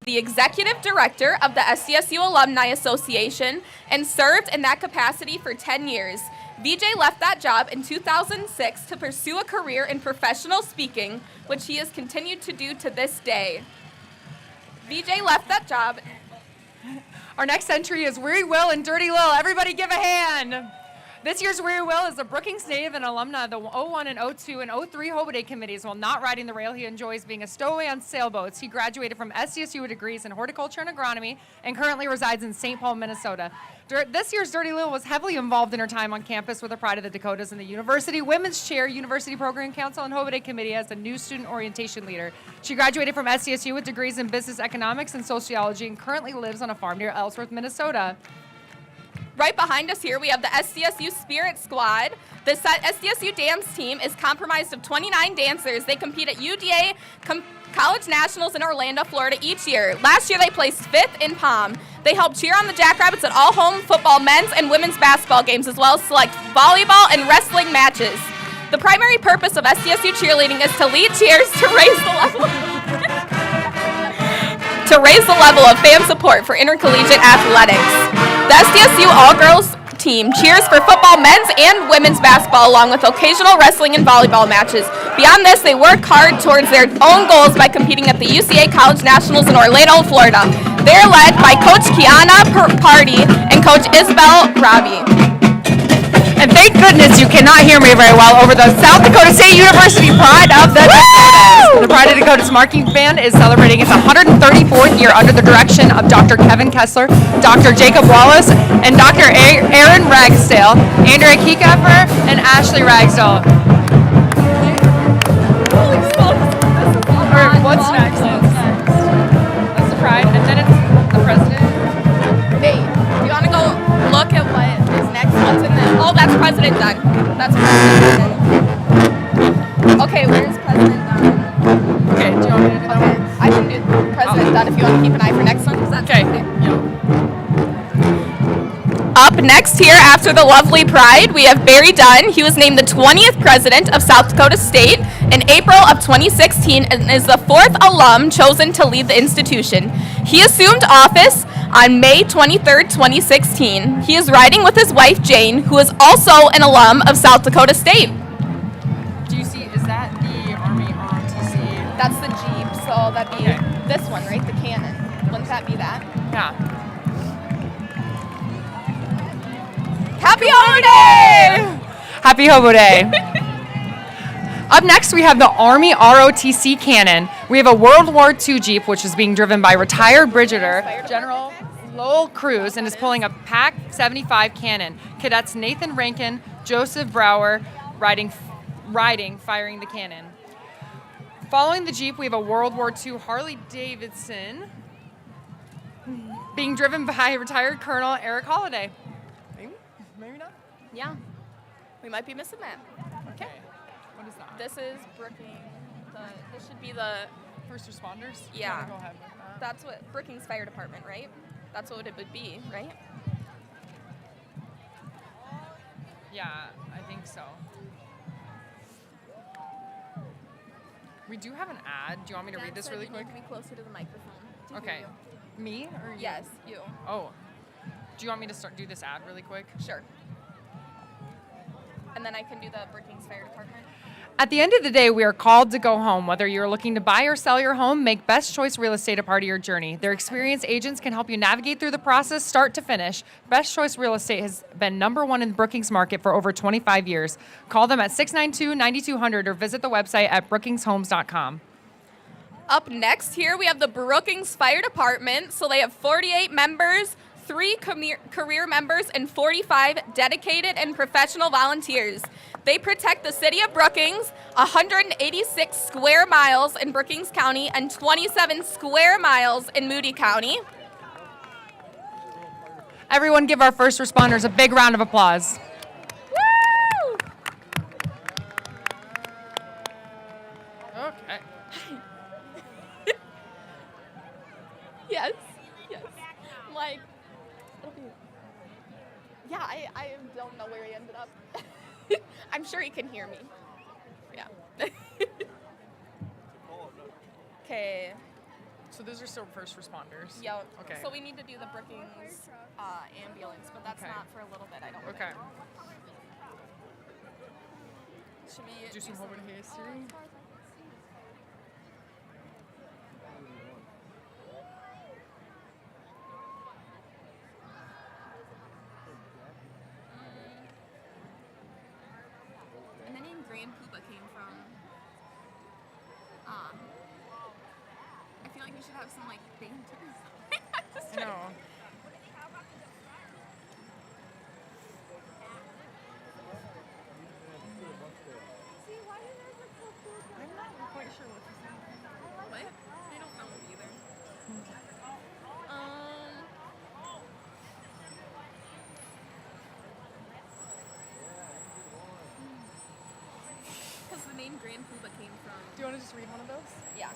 the executive director of the SDSU Alumni Association and served in that capacity for 10 years. VJ left that job in 2006 to pursue a career in professional speaking, which he has continued to do to this day. VJ left that job. Our next entry is Weary Will and Dirty Lil. Everybody give a hand. This year's Weary Will is a Brookings native and alumna of the 01 and 02 and 03 Hobo Day committees. While not riding the rail, he enjoys being a stowaway on sailboats. He graduated from SDSU with degrees in horticulture and agronomy and currently resides in St. Paul, Minnesota. This year's Dirty Lil was heavily involved in her time on campus with the Pride of the Dakotas and the University Women's Chair, University Program Council, and Hobo Day Committee as the new student orientation leader. She graduated from SDSU with degrees in business economics and sociology and currently lives on a farm near Ellsworth, Minnesota. Right behind us here, we have the SDSU Spirit Squad. The SDSU dance team is comprised of 29 dancers. They compete at UDA College Nationals in Orlando, Florida each year. Last year, they placed 5th in Palm. They help cheer on the Jackrabbits at all home football, men's and women's basketball games, as well as select volleyball and wrestling matches. The primary purpose of SDSU cheerleading is to lead cheers to raise the level of fan support for intercollegiate athletics. The SDSU all-girls team cheers for football, men's and women's basketball, along with occasional wrestling and volleyball matches. Beyond this, they work hard towards their own goals by competing at the UCA College Nationals in Orlando, Florida. They're led by Coach Kiana Party and Coach Isabel Robbie. And thank goodness you cannot hear me very well over the South Dakota State University Pride of the Dakotas. The Pride of Dakotas marching band is celebrating its 134th year under the direction of Dr. Kevin Kessler, Dr. Jacob Wallace, and Dr. Aaron Ragsdale, Andrea Kiekeffer, and Ashley Ragsdale. What's next? That's the Pride, and then it's the President. Hey, you want to go look at what is next? What's in this? Oh, that's President Doug. That's President Doug. Okay, where's President Doug? Okay, do you want me to do that one? I can do President Doug if you want to keep an eye for next one. Okay. Up next here after the lovely Pride, we have Barry Dunn. He was named the 20th president of South Dakota State in April of 2016 and is the 4th alum chosen to lead the institution. He assumed office on May 23rd, 2016. He is riding with his wife, Jane, who is also an alum of South Dakota State. Do you see, is that the Army ROTC? That's the Jeep, so that'd be this one, right? The cannon. Wouldn't that be that? Yeah. Happy Hobo Day! Happy Hobo Day. Up next, we have the Army ROTC cannon. We have a World War II Jeep, which is being driven by retired Brigadier General Lowell Cruz and is pulling a PAC 75 cannon. Cadets Nathan Rankin, Joseph Brower firing the cannon. Following the Jeep, we have a World War II Harley Davidson being driven by retired Colonel Eric Holliday. Maybe not? Yeah. We might be missing that. Okay. What is that? This is Brookings. This should be the... First responders? Yeah. Go ahead with that. That's what Brookings Fire Department, right? That's what it would be, right? Yeah, I think so. We do have an ad. Do you want me to read this really quick? You need to be closer to the microphone. Okay. Me or you? Yes, you. Oh. Do you want me to do this ad really quick? Sure. And then I can do the Brookings Fire Department. At the end of the day, we are called to go home. Whether you're looking to buy or sell your home, make Best Choice Real Estate a part of your journey. Their experienced agents can help you navigate through the process start to finish. Best Choice Real Estate has been #1 in the Brookings market for over 25 years. Call them at 692-9200 or visit the website at brookingshomes.com. Up next here, we have the Brookings Fire Department. So they have 48 members, 3 career members, and 45 dedicated and professional volunteers. They protect the city of Brookings, 186 square miles in Brookings County, and 27 square miles in Moody County. Everyone give our first responders a big round of applause. Woo! Okay. Yes. Like, yeah, I don't know where he ended up. I'm sure he can hear me. Yeah. Okay. So those are still first responders. Yep. Okay. So we need to do the Brookings ambulance, but that's Okay. not for a little bit, I don't think. Okay. Should we Do some Hobo history. And the name Grand Poobah came from. I feel like we should have some like banter. I know. I'm not quite sure what to say. What? I don't know either. Because the name Grand Poobah came from. Do you want to just read one of those? Yeah.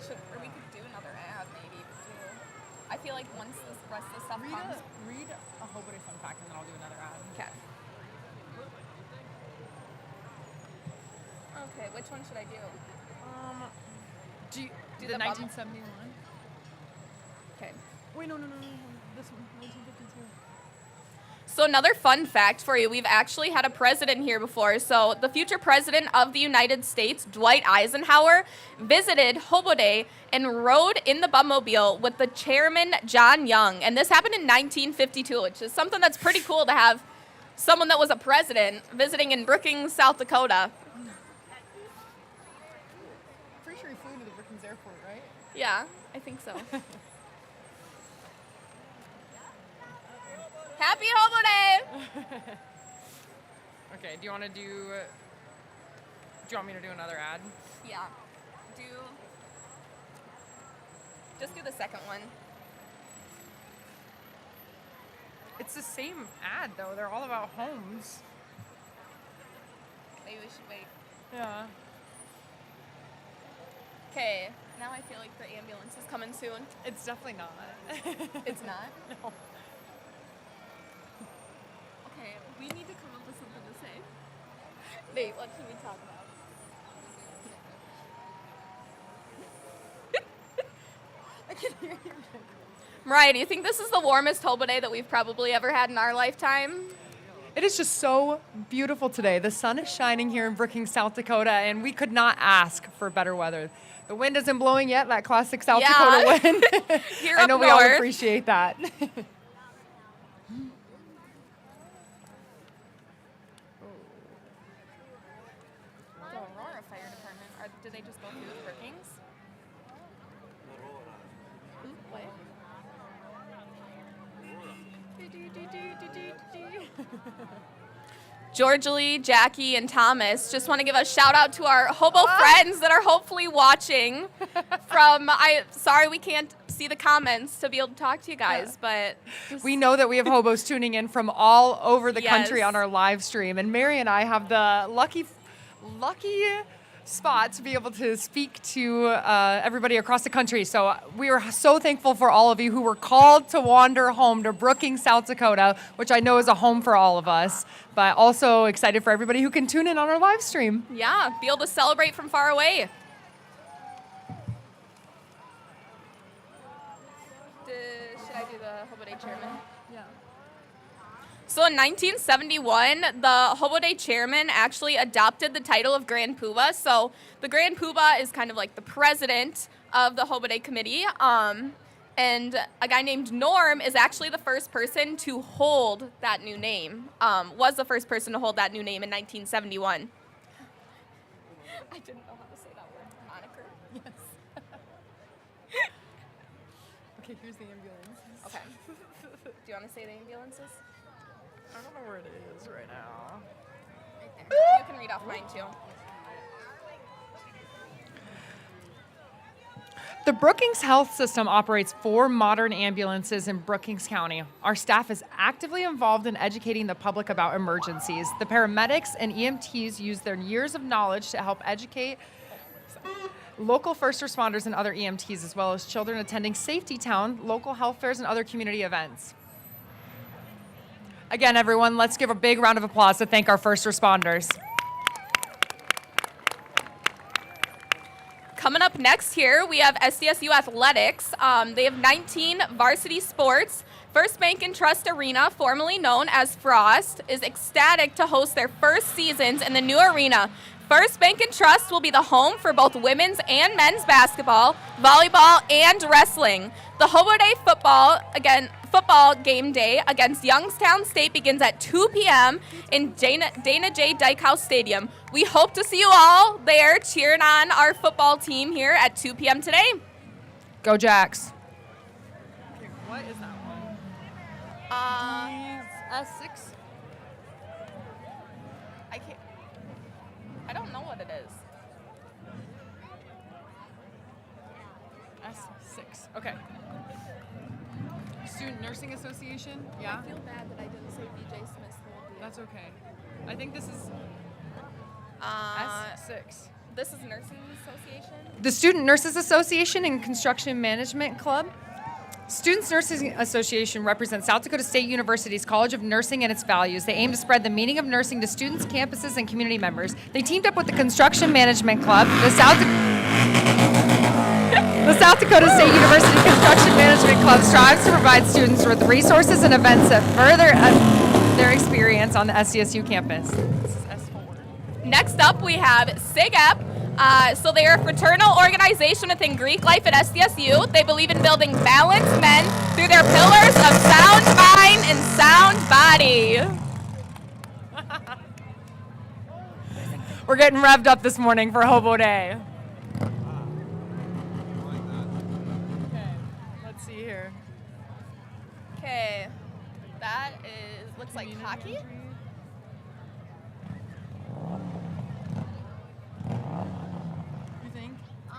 Or we could do another ad maybe too. I feel like once this rest of the stuff comes. Read a Hobo Day fun fact and then I'll do another ad. Okay. Okay, which one should I do? Do you Do the the bubble- 1971? Okay. Wait, no. This one, 1952. So another fun fact for you, we've actually had a president here before. So the future president of the United States, Dwight Eisenhower, visited Hobo Day and rode in the bummobile with the chairman, John Young. And this happened in 1952, which is something that's pretty cool to have someone that was a president visiting in Brookings, South Dakota. Pretty sure he flew into the Brookings airport, right? Yeah, I think so. Happy Hobo Day! Okay, do you want me to do another ad? Yeah. Just do the second one. It's the same ad, though. They're all about homes. Maybe we should wait. Yeah. Okay, now I feel like the ambulance is coming soon. It's definitely not. It's not? No. Okay, we need to come up with something to say. Nate, what should we talk about? I can hear you. Mariah, do you think this is the warmest Hobo Day that we've probably ever had in our lifetime? It is just so beautiful today. The sun is shining here in Brookings, South Dakota, and we could not ask for better weather. The wind isn't blowing yet, that classic South Dakota wind. Here I know up we all north. appreciate that. The Aurora Fire Department, did they just go through the Brookings? What? Georgia Lee, Jackie, and Thomas just want to give a shout out to our Hobo friends that are hopefully watching. Sorry we can't see the comments to be able to talk to you guys, but We know that we have hobos tuning in from all over the country Yes. on our live stream, and Mary and I have the lucky spot to be able to speak to everybody across the country. So we are so thankful for all of you who were called to wander home to Brookings, South Dakota, which I know is a home for all of us, but also excited for everybody who can tune in on our live stream. yeah, be able to celebrate from far away. Should I do the Hobo Day chairman? Yeah. So in 1971, the Hobo Day chairman actually adopted the title of Grand Poobah. So the Grand Poobah is kind of like the president of the Hobo Day committee. And a guy named Norm is actually the first person to hold that new name, was the first person to hold that new name in 1971. I didn't know how to say that word. Moniker? Yes. Okay, here's the ambulance. Okay. Do you want to say the ambulances? I don't know where it is right now. Right there. You can read off mine too. The Brookings Health System operates 4 modern ambulances in Brookings County. Our staff is actively involved in educating the public about emergencies. The paramedics and EMTs use their years of knowledge to help educate local first responders and other EMTs, as well as children attending Safety Town, local health fairs, and other community events. Again, everyone, let's give a big round of applause to thank our first responders. Coming up next here, we have SDSU Athletics. They have 19 varsity sports. First Bank and Trust Arena, formerly known as Frost, is ecstatic to host their first seasons in the new arena. First Bank and Trust will be the home for both women's and men's basketball, volleyball, and wrestling. The Hobo Day football game day against Youngstown State begins at 2 p.m. in Dana J. Dykehouse Stadium. We hope to see you all there cheering on our football team here at 2 p.m. today. Go Jacks. Okay, what is that one? S6? I don't know what it is. S6. Okay. Student Nursing Association? Yeah? I feel bad that I didn't say BJ Smith's whole deal. That's okay. I think this is S6. This is Nursing Association? The Student Nurses Association and Construction Management Club. Students Nursing Association represents South Dakota State University's College of Nursing and its values. They aim to spread the meaning of nursing to students, campuses, and community members. They teamed up with the Construction Management Club, the South Dakota State University Construction Management Club strives to provide students with resources and events that further their experience on the SDSU campus. This is S4. Next up, we have SIGEP. So they are a fraternal organization within Greek life at SDSU. They believe in building balanced men through their pillars of sound mind and sound body. We're getting revved up this morning for Hobo Day. Okay, let's see here. Okay, that looks like hockey. You think? I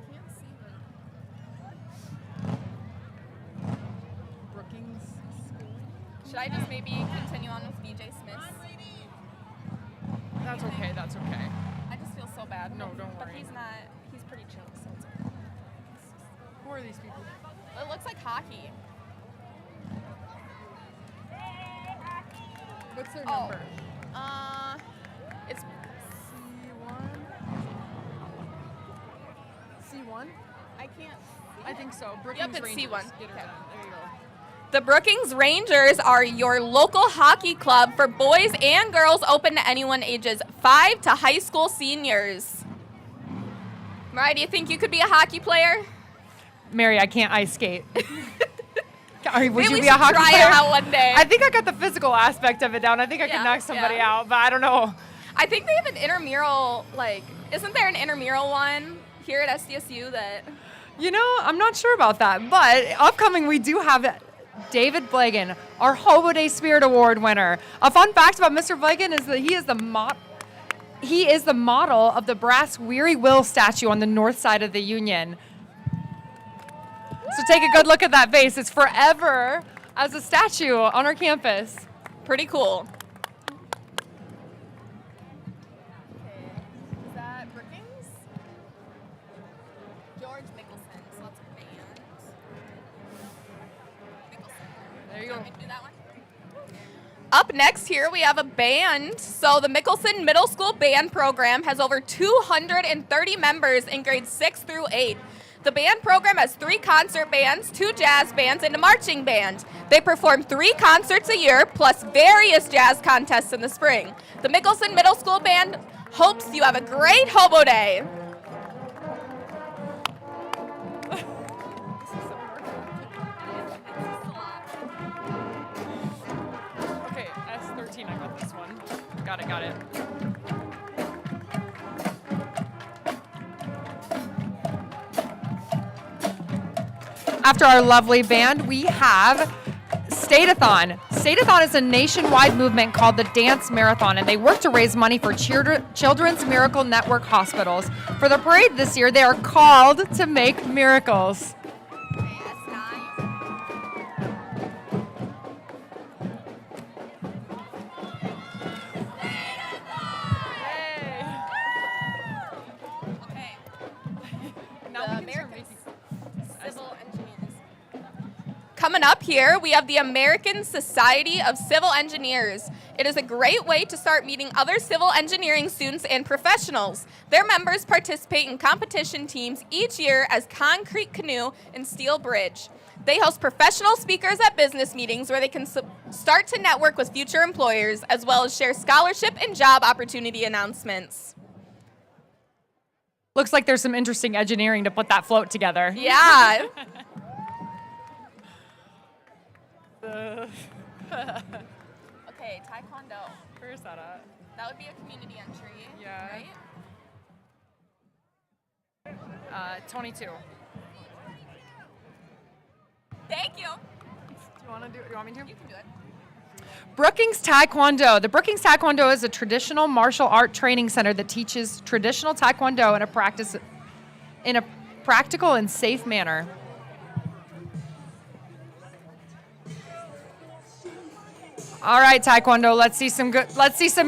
can't see Brookings School? Should I just maybe continue on with BJ Smith? That's okay, that's okay. I just feel so bad. No, don't But worry. he's pretty chill, so it's okay. Who are these people? It looks like hockey. What's their Oh. number? It's C1? I can't. I think so. Brookings it's Rangers. C1. Get her Okay. done. There you go. The Brookings Rangers are your local hockey club for boys and girls, open to anyone ages 5 to high school seniors. Mariah, do you think you could be a hockey player? Mary, I can't ice skate. Would Maybe you we be should a hockey try player? it out one day. I think I got the physical aspect of it down. I think I Yeah, could knock somebody yeah. out, but I don't know. I think they have an intramural, isn't there an intramural one here at SDSU that... You know, I'm not sure about that, but upcoming we do have David Blagan, our Hobo Day Spirit Award winner. A fun fact about Mr. Blagan is that he is the model of the brass Weary Will statue on the north side of the Union. So take a good look at that face. It's forever as a statue on our campus. Pretty cool. Is that Brookings? George Mickelson. So that's a band. Mickelson. There you go. Want me to do that one? Up next here, we have a band. So the Mickelson Middle School Band Program has over 230 members in grades 6 through 8. The band program has 3 concert bands, 2 jazz bands, and a marching band. They perform 3 concerts a year, plus various jazz contests in the spring. The Mickelson Middle School Band hopes you have a great Hobo Day. Okay, S13, I got this one. Got it. After our lovely band, we have State-a-thon. State-a-thon is a nationwide movement called the Dance Marathon, and they work to raise money for Children's Miracle Network hospitals. For the parade this year, they are called to make miracles. Coming up here, we have the American Society of Civil Engineers. It is a great way to start meeting other civil engineering students and professionals. Their members participate in competition teams each year as Concrete Canoe and Steel Bridge. They host professional speakers at business meetings where they can start to network with future employers, as well as share scholarship and job opportunity announcements. Looks like there's some interesting engineering to put that float together. Yeah. Okay, Taekwondo. Where's that at? That would be a community entry. Yeah. Right? 22. Thank you. You want me to? You can do it. Brookings Taekwondo. The Brookings Taekwondo is a traditional martial art training center that teaches traditional Taekwondo in a practical and safe manner. All right, Taekwondo. Let's see some of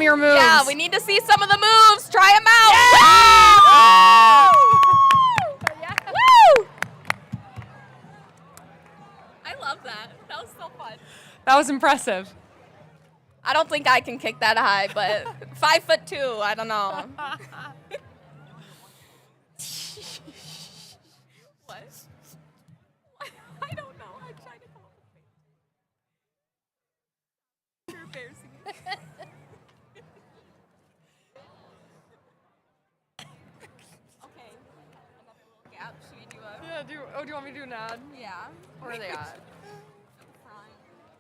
your moves. Yeah, we need to see some of the moves. Try them out. Yeah! Woo! I love that. That was so fun. That was impressive. I don't think I can kick that high, but 5'2", I don't know. What? I don't know. I'm trying to come up with things. You're embarrassing me. Okay. Another little gap. Should we do a... Yeah, do you want me to do an ad? Yeah. Where are they at? Fine.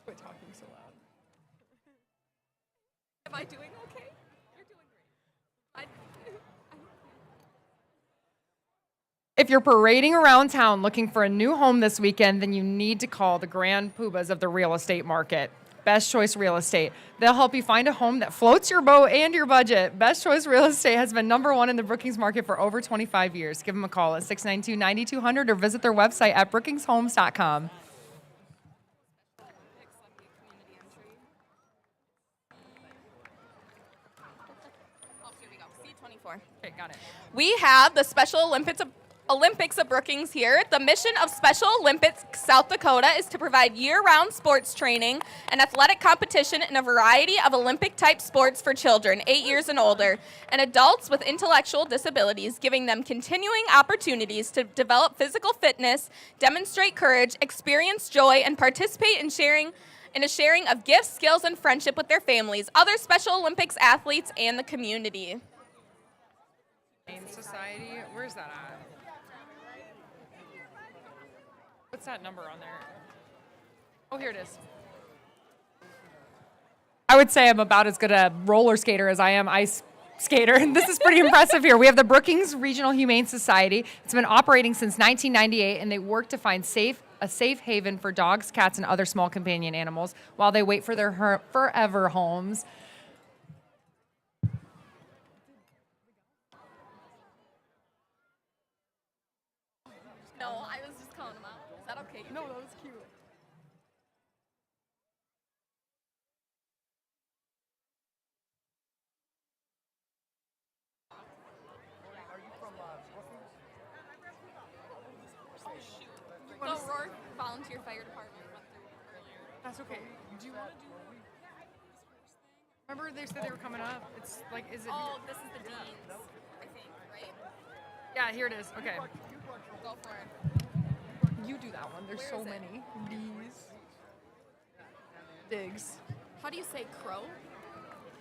Quit talking so loud. Am I doing okay? You're doing great. If you're parading around town looking for a new home this weekend, then you need to call the grand poobahs of the real estate market. Best Choice Real Estate. They'll help you find a home that floats your boat and your budget. Best Choice Real Estate has been #1 in the Brookings market for over 25 years. Give them a call at 692-9200 or visit their website at brookingshomes.com. Okay, got it. We have the Special Olympics of Brookings here. The mission of Special Olympics South Dakota is to provide year-round sports training and athletic competition in a variety of Olympic-type sports for children 8 years and older and adults with intellectual disabilities, giving them continuing opportunities to develop physical fitness, demonstrate courage, experience joy, and participate in a sharing of gifts, skills, and friendship with their families, other Special Olympics athletes, and the community. Society, where's that at? What's that number on there? Oh, here it is. I would say I'm about as good a roller skater as I am ice skater, and this is pretty impressive here. We have the Brookings Regional Humane Society. It's been operating since 1998, and they work to find a safe haven for dogs, cats, and other small companion animals while they wait for their forever homes. No, I was just calling them out. Is that okay? No, that was cute. The Aurora Volunteer Fire Department went through earlier. That's okay. Do you want to do? Remember they said they were coming up? It's like, is it? Oh, this is the deans, I think, right? Yeah, here it is. Okay. Go for it. You do that one. There's Where so is it? many. These. Digs. How do you say crow?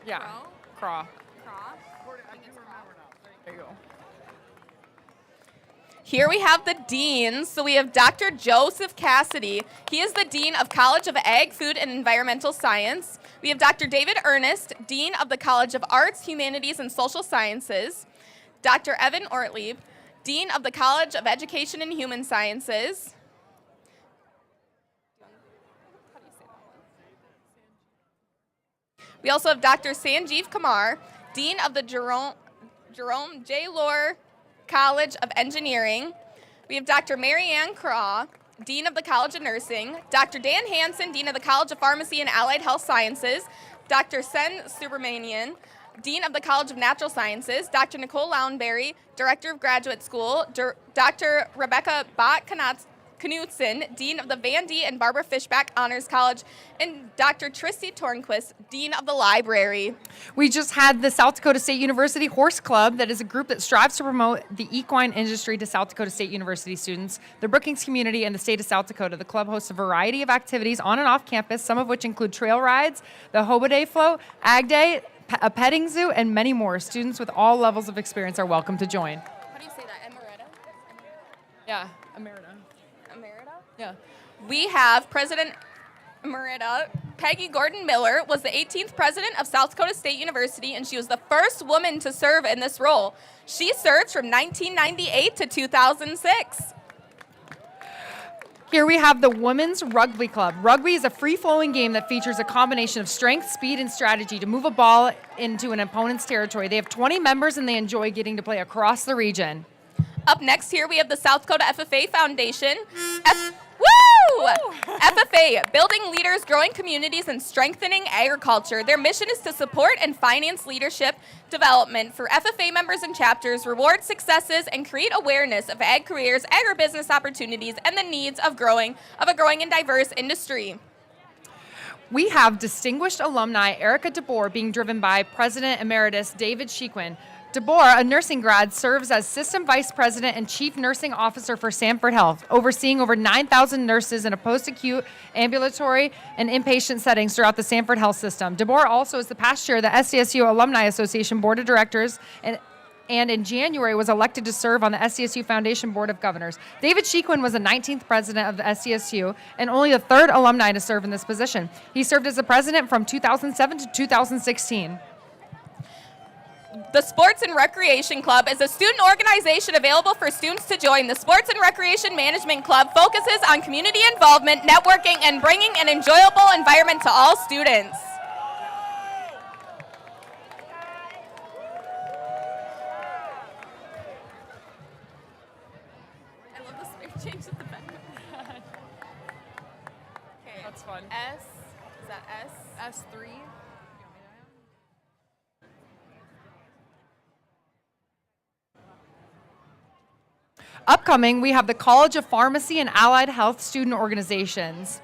Yeah. Craw. Craw? I think it's craw. There you go. Here we have the deans. So we have Dr. Joseph Cassidy. He is the Dean of College of Ag, Food, and Environmental Science. We have Dr. David Ernest, Dean of the College of Arts, Humanities, and Social Sciences. Dr. Evan Ortlieb, Dean of the College of Education and Human Sciences. We also have Dr. Sanjeev Kumar, Dean of the Jerome J. Lohr College of Engineering. We have Dr. Mary Ann Craw, Dean of the College of Nursing. Dr. Dan Hansen, Dean of the College of Pharmacy and Allied Health Sciences. Dr. Sen Subramanian, Dean of the College of Natural Sciences. Dr. Nicole Lownberry, Director of Graduate School. Dr. Rebecca Knudsen, Dean of the Van D and Barbara Fishback Honors College, and Dr. Tristy Tornquist, Dean of the Library. We just had the South Dakota State University Horse Club, that is a group that strives to promote the equine industry to South Dakota State University students, the Brookings community, and the state of South Dakota. The club hosts a variety of activities on and off campus, some of which include trail rides, the Hobo Day float, Ag Day, a petting zoo, and many more. Students with all levels of experience are welcome to join. How do you say that? Emerita? Yeah, Emerita. Emerita? Yeah. We have President Emerita Peggy Gordon Miller was the 18th president of South Dakota State University, and she was the first woman to serve in this role. She served from 1998 to 2006. Here we have the Women's Rugby Club. Rugby is a free-flowing game that features a combination of strength, speed, and strategy to move a ball into an opponent's territory. They have 20 members, and they enjoy getting to play across the region. Up next here, we have the South Dakota FFA Foundation. Woo! FFA, building leaders, growing communities, and strengthening agriculture. Their mission is to support and finance leadership development for FFA members and chapters, reward successes, and create awareness of ag careers, agribusiness opportunities, and the needs of a growing and diverse industry. We have distinguished alumni Erica DeBoer being driven by President Emeritus David Shequin. DeBoer, a nursing grad, serves as System Vice President and Chief Nursing Officer for Sanford Health, overseeing over 9,000 nurses in a post-acute, ambulatory, and inpatient settings throughout the Sanford Health system. DeBoer also is the past chair of the SDSU Alumni Association Board of Directors and in January was elected to serve on the SDSU Foundation Board of Governors. David Shequin was the 19th president of the SDSU and only the third alumni to serve in this position. He served as the president from 2007 to 2016. The Sports and Recreation Club is a student organization available for students to join. The Sports and Recreation Management Club focuses on community involvement, networking, and bringing an enjoyable environment to all students. I love the space change at the back. Okay, That's fun. S, is that S? S3. Upcoming, we have the College of Pharmacy and Allied Health Student Organizations,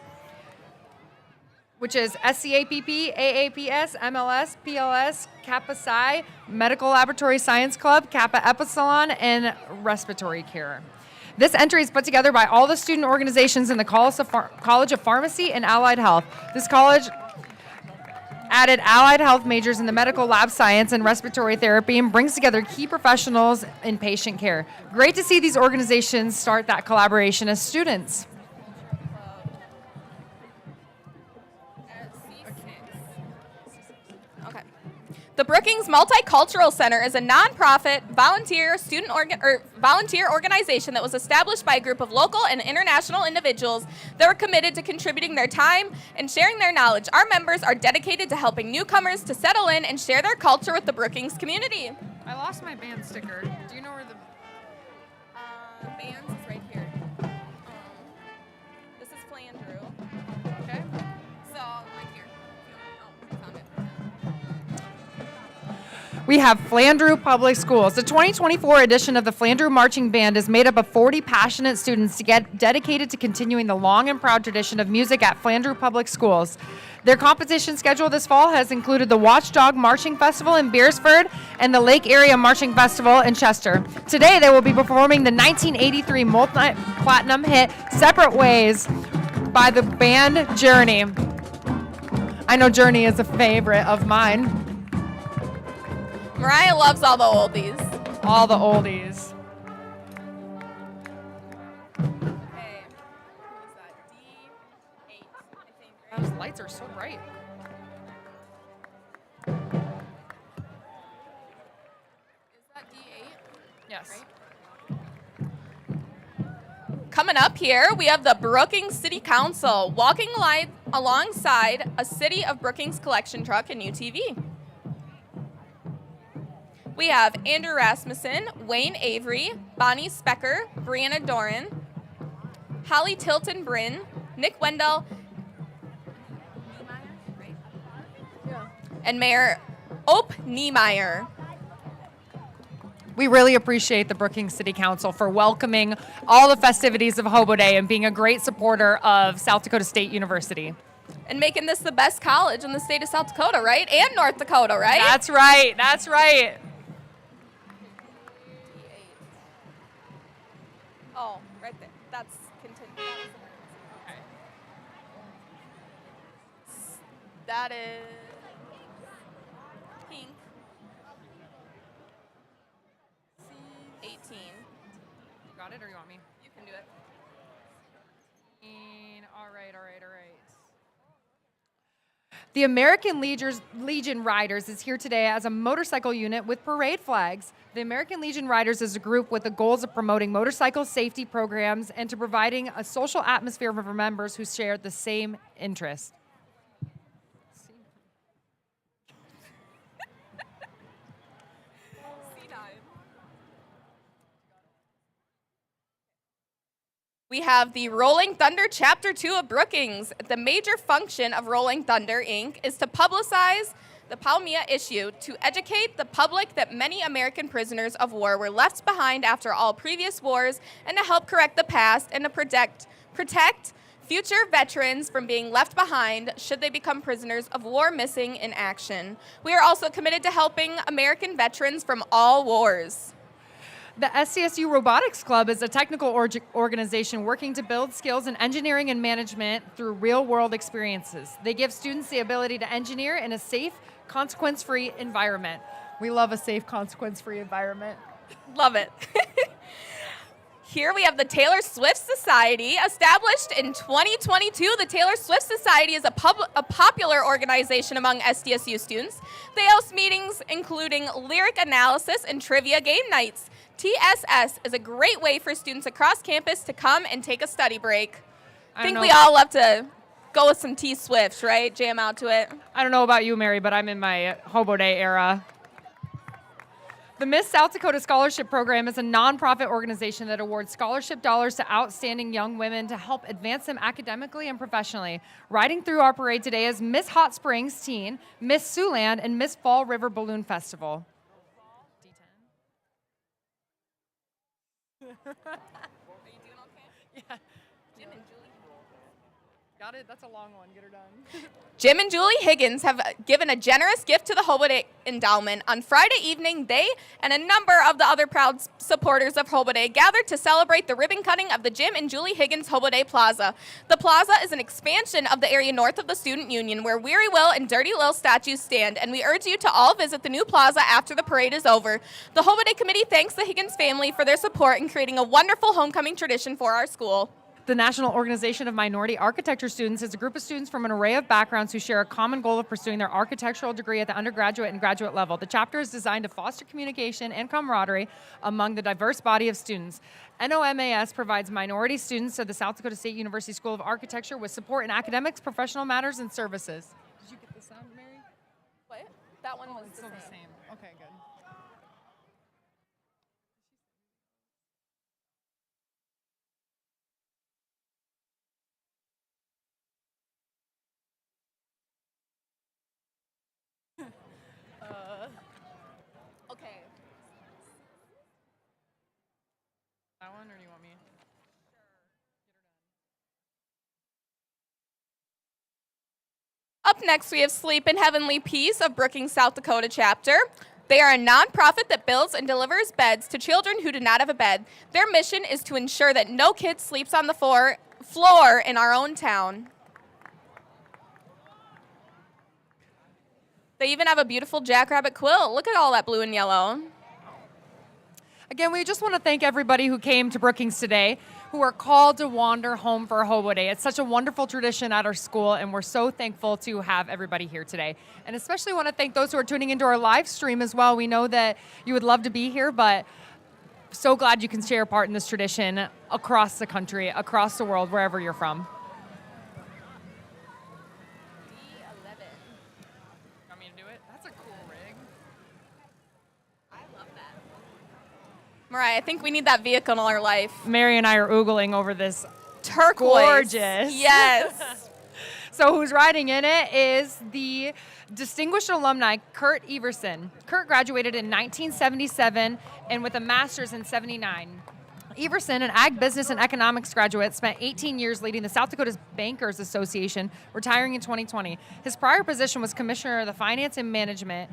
which is SCAPP, AAPS, MLS, PLS, Kappa Psi, Medical Laboratory Science Club, Kappa Epsilon, and Respiratory Care. This entry is put together by all the student organizations in the College of Pharmacy and Allied Health. This college added allied health majors in the medical lab science and respiratory therapy and brings together key professionals in patient care. Great to see these organizations start that collaboration as students. Okay. The Brookings Multicultural Center is a nonprofit volunteer organization that was established by a group of local and international individuals that were committed to contributing their time and sharing their knowledge. Our members are dedicated to helping newcomers to settle in and share their culture with the Brookings community. I lost my band sticker. Do you know where the... Bands is right here. This is Flandreau. Okay. So, right here. Oh, found it. We have Flandreau Public Schools. The 2024 edition of the Flandreau Marching Band is made up of 40 passionate students dedicated to continuing the long and proud tradition of music at Flandreau Public Schools. Their competition schedule this fall has included the Watchdog Marching Festival in Beersford and the Lake Area Marching Festival in Chester. Today, they will be performing the 1983 multi-platinum hit Separate Ways by the band Journey. I know Journey is a favorite of mine. Mariah loves all the oldies. All the oldies. Okay. Who is that? D8, I think, right? Those lights are so bright. Is that D8? Yes. Coming up here, we have the Brookings City Council walking alongside a City of Brookings collection truck and UTV. We have Andrew Rasmussen, Wayne Avery, Bonnie Specker, Brianna Doran, Holly Tilton Bryn, Nick Wendell, and Mayor Ope Niemeyer. We really appreciate the Brookings City Council for welcoming all the festivities of Hobo Day and being a great supporter of South Dakota State University. And making this the best college in the state of South Dakota, right? And North Dakota, right? That's right. That's right. Oh, right there. That's continue. Okay. That is pink. 18. Got it, or you want me? You can do it. All right. The American Legion Riders is here today as a motorcycle unit with parade flags. The American Legion Riders is a group with the goals of promoting motorcycle safety programs and to providing a social atmosphere for members who share the same interests. We have the Rolling Thunder Chapter 2 of Brookings. The major function of Rolling Thunder, Inc. is to publicize the Palmia issue, to educate the public that many American prisoners of war were left behind after all previous wars, and to help correct the past and to protect future veterans from being left behind should they become prisoners of war missing in action. We are also committed to helping American veterans from all wars. The SCSU Robotics Club is a technical organization working to build skills in engineering and management through real-world experiences. They give students the ability to engineer in a safe, consequence-free environment. We love a safe, consequence-free environment. Love it. Here we have the Taylor Swift Society. Established in 2022, the Taylor Swift Society is a popular organization among SDSU students. They host meetings including lyric analysis and trivia game nights. TSS is a great way for students across campus to come and take a study break. I think we all love to go with some T-Swifts, right? Jam out to it. I don't know about you, Mary, but I'm in my Hobo Day era. The Miss South Dakota Scholarship Program is a nonprofit organization that awards scholarship dollars to outstanding young women to help advance them academically and professionally. Riding through our parade today is Miss Hot Springs Teen, Miss Siouxland, and Miss Fall River Balloon Festival. Are you doing okay? Yeah. Jim and Julie. Got it? That's a long one. Get her done. Jim and Julie Higgins have given a generous gift to the Hobo Day Endowment. On Friday evening, they and a number of the other proud supporters of Hobo Day gathered to celebrate the ribbon cutting of the Jim and Julie Higgins Hobo Day Plaza. The plaza is an expansion of the area north of the Student Union where Weary Will and Dirty Lil statues stand, and we urge you to all visit the new plaza after the parade is over. The Hobo Day Committee thanks the Higgins family for their support in creating a wonderful homecoming tradition for our school. The National Organization of Minority Architecture Students is a group of students from an array of backgrounds who share a common goal of pursuing their architectural degree at the undergraduate and graduate level. The chapter is designed to foster communication and camaraderie among the diverse body of students. NOMAS provides minority students of the South Dakota State University School of Architecture with support in academics, professional matters, and services. Did you get the sound, Mary? What? That one was Still the same. Okay, good. Okay. That one, or do you want me? Up next, we have Sleep in Heavenly Peace of Brookings, South Dakota chapter. They are a nonprofit that builds and delivers beds to children who do not have a bed. Their mission is to ensure that no kid sleeps on the floor in our own town. They even have a beautiful jackrabbit quilt. Look at all that blue and yellow. Again, we just want to thank everybody who came to Brookings today, who are called to wander home for Hobo Day. It's such a wonderful tradition at our school, and we're so thankful to have everybody here today. And especially want to thank those who are tuning into our live stream as well. We know that you would love to be here, but so glad you can share a part in this tradition across the country, across the world, wherever you're from. Mariah, I think we need that vehicle in our life. Mary and I are oogling over this Turquoise. gorgeous. Yes. So who's riding in it is the distinguished alumni, Kurt Everson. Kurt graduated in 1977 and with a master's in 79. Everson, an ag business and economics graduate, spent 18 years leading the South Dakota Bankers Association, retiring in 2020. His prior position was Commissioner of the Finance and Management,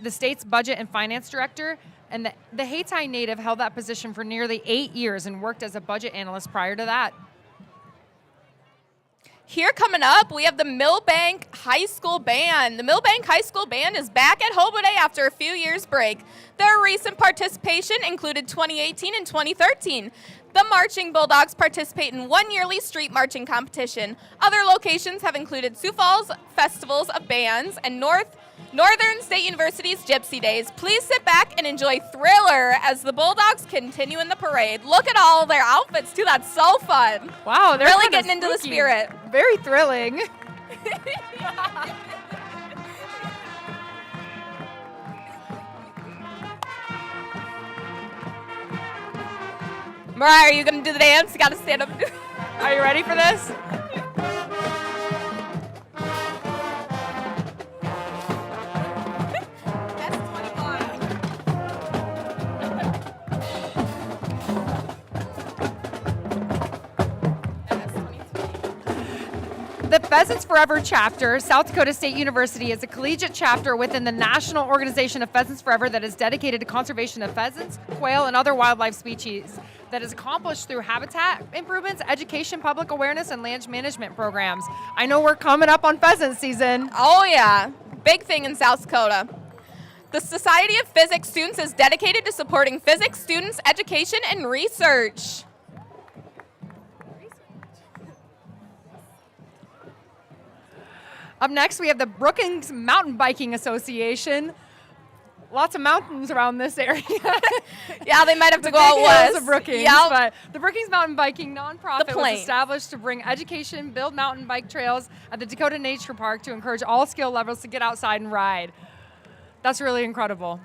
the state's Budget and Finance Director, and the Hayti native held that position for nearly 8 years and worked as a budget analyst prior to that. Here coming up, we have the Milbank High School Band. The Milbank High School Band is back at Hobo Day after a few years' break. Their recent participation included 2018 and 2013. The Marching Bulldogs participate in one yearly street marching competition. Other locations have included Sioux Falls Festivals of Bands and Northern State University's Gypsy Days. Please sit back and enjoy Thriller as the Bulldogs continue in the parade. Look at all their outfits, too. That's so fun. Wow, they're really kinda getting into the spooky. spirit. Very thrilling. Mariah, are you going to do the dance? You got to stand up. Are you ready for this? The Pheasants Forever chapter, South Dakota State University, is a collegiate chapter within the National Organization of Pheasants Forever that is dedicated to conservation of pheasants, quail, and other wildlife species that is accomplished through habitat improvements, education, public awareness, and land management programs. I know we're coming up on pheasant season. Oh, yeah. Big thing in South Dakota. The Society of Physics Students is dedicated to supporting physics students' education and research. Up next, we have the Brookings Mountain Biking Association. Lots of mountains around this area. Yeah, they might have to go out Big hills west. of Brookings, Yep. but the Brookings Mountain Biking nonprofit was plains. established to bring education, build mountain bike trails at the Dakota Nature Park to encourage all skill levels to get outside and ride. That's really incredible.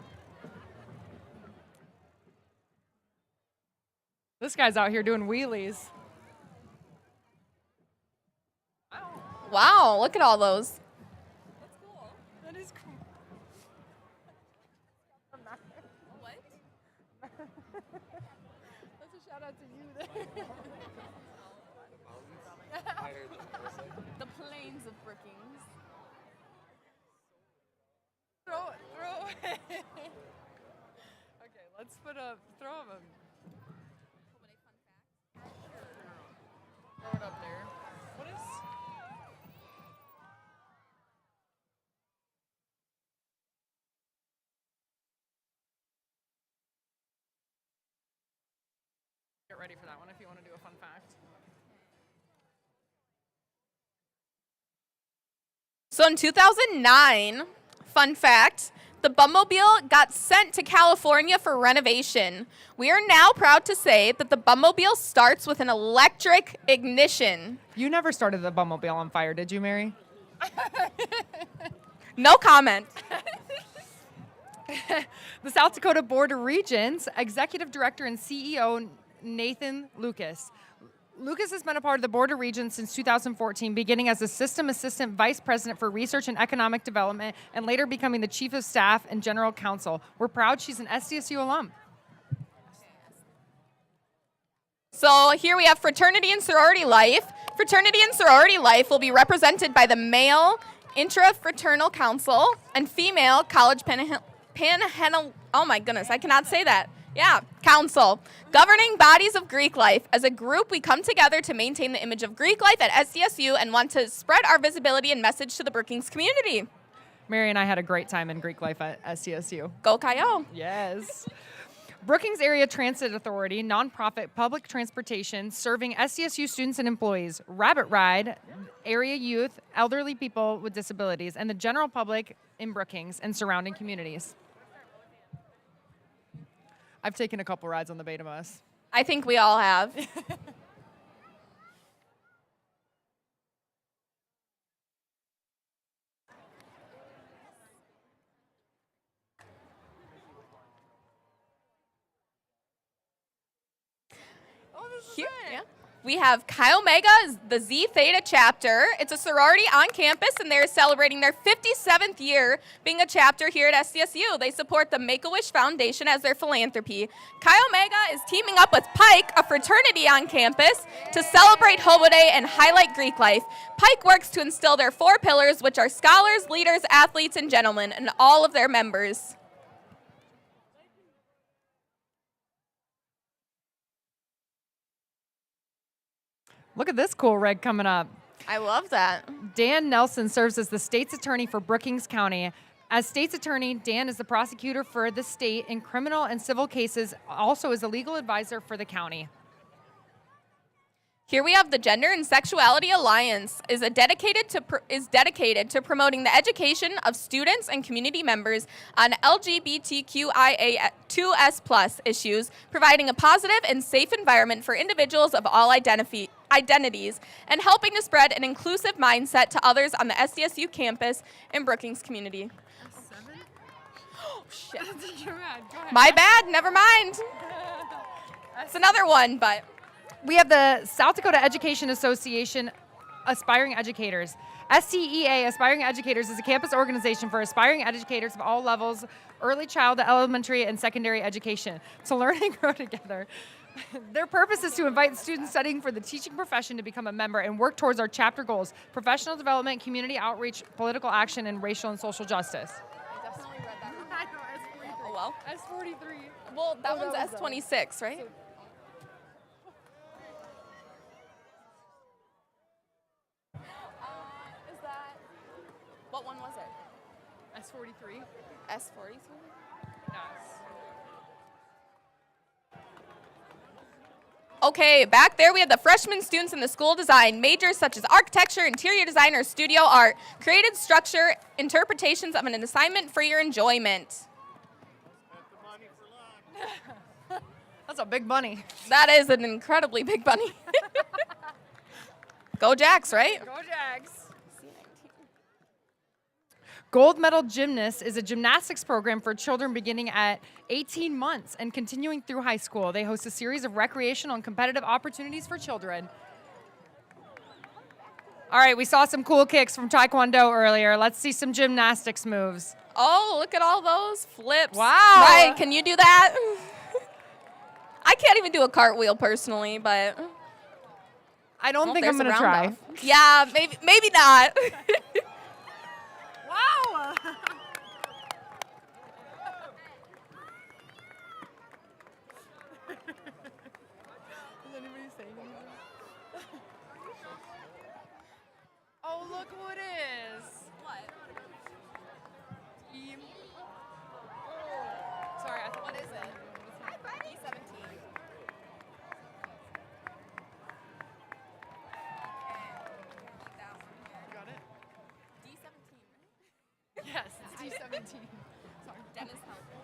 This guy's out here doing wheelies. Wow, look at all those. That's cool. That is cool. What? That's a shout out to you there. The plains of Brookings. Throw. Okay, let's throw them. Throw it up there. What is? Get ready for that one if you want to do a fun fact. So in 2009, fun fact, the Bumblebee got sent to California for renovation. We are now proud to say that the Bumblebee starts with an electric ignition. You never started the Bumblebee on fire, did you, Mary? No comment. The South Dakota Board of Regents Executive Director and CEO Nathan Lucas. Lucas has been a part of the Board of Regents since 2014, beginning as a System Assistant Vice President for Research and Economic Development, and later becoming the Chief of Staff and General Counsel. We're proud she's an SDSU alum. So here we have Fraternity and Sorority Life. Fraternity and Sorority Life will be represented by the male Intra-Fraternal Council and female College Panhandle, oh my goodness, I cannot say that. Yeah, Council. Governing bodies of Greek life. As a group, we come together to maintain the image of Greek life at SDSU and want to spread our visibility and message to the Brookings community. Mary and I had a great time in Greek life at SDSU. Go Coyote. Yes. Brookings Area Transit Authority, nonprofit public transportation serving SDSU students and employees, Rabbit Ride, area youth, elderly people with disabilities, and the general public in Brookings and surrounding communities. I've taken a couple rides on the Beta Bus. I think we all have. Oh, this is Here, it. yeah. We have Chi Omega, the Xi Theta chapter. It's a sorority on campus, and they're celebrating their 57th year being a chapter here at SDSU. They support the Make-A-Wish Foundation as their philanthropy. Chi Omega is teaming up with Pike, a fraternity on campus, to celebrate Hobo Day and highlight Greek life. Pike works to instill their 4 pillars, which are scholars, leaders, athletes, and gentlemen, in all of their members. Look at this cool reg coming up. I love that. Dan Nelson serves as the state's attorney for Brookings County. As state's attorney, Dan is the prosecutor for the state in criminal and civil cases, also is a legal advisor for the county. Here we have the Gender and Sexuality Alliance is dedicated to promoting the education of students and community members on LGBTQIA2S+ issues, providing a positive and safe environment for individuals of all identities, and helping to spread an inclusive mindset to others on the SDSU campus and Brookings community. 7? Oh, shit. Go ahead. My bad, never mind. It's another one, but... We have the South Dakota Education Association Aspiring Educators. STEA Aspiring Educators is a campus organization for aspiring educators of all levels, early child, elementary, and secondary education, to learn and grow together. Their purpose is to invite students studying for the teaching profession to become a member and work towards our chapter goals: professional development, community outreach, political action, and racial and social justice. I definitely read that. I know, S43. Oh, well. S43. Well, that one's S26, right? Is that... What one was it? S43. S43? Yes. Okay, back there we have the freshman students in the school design. Majors such as architecture, interior design, or studio art. Created structure, interpretations of an assignment for your enjoyment. That's a big bunny. That is an incredibly big bunny. Go Jacks, right? Go Jags. Gold Medal Gymnast is a gymnastics program for children beginning at 18 months and continuing through high school. They host a series of recreational and competitive opportunities for children. All right, we saw some cool kicks from Taekwondo earlier. Let's see some gymnastics moves. Oh, look at all those flips. Wow. Ryan, can you do that? I can't even do a cartwheel personally, but... I don't think I'm there's a going to try. roundoff. Yeah, maybe not. Wow. Is anybody saying anything? Oh, look who it is. What? Team. Sorry, I thought. What is it? D17. Got it? D17, right? Yes, it's D17. Sorry. Dennis Helder.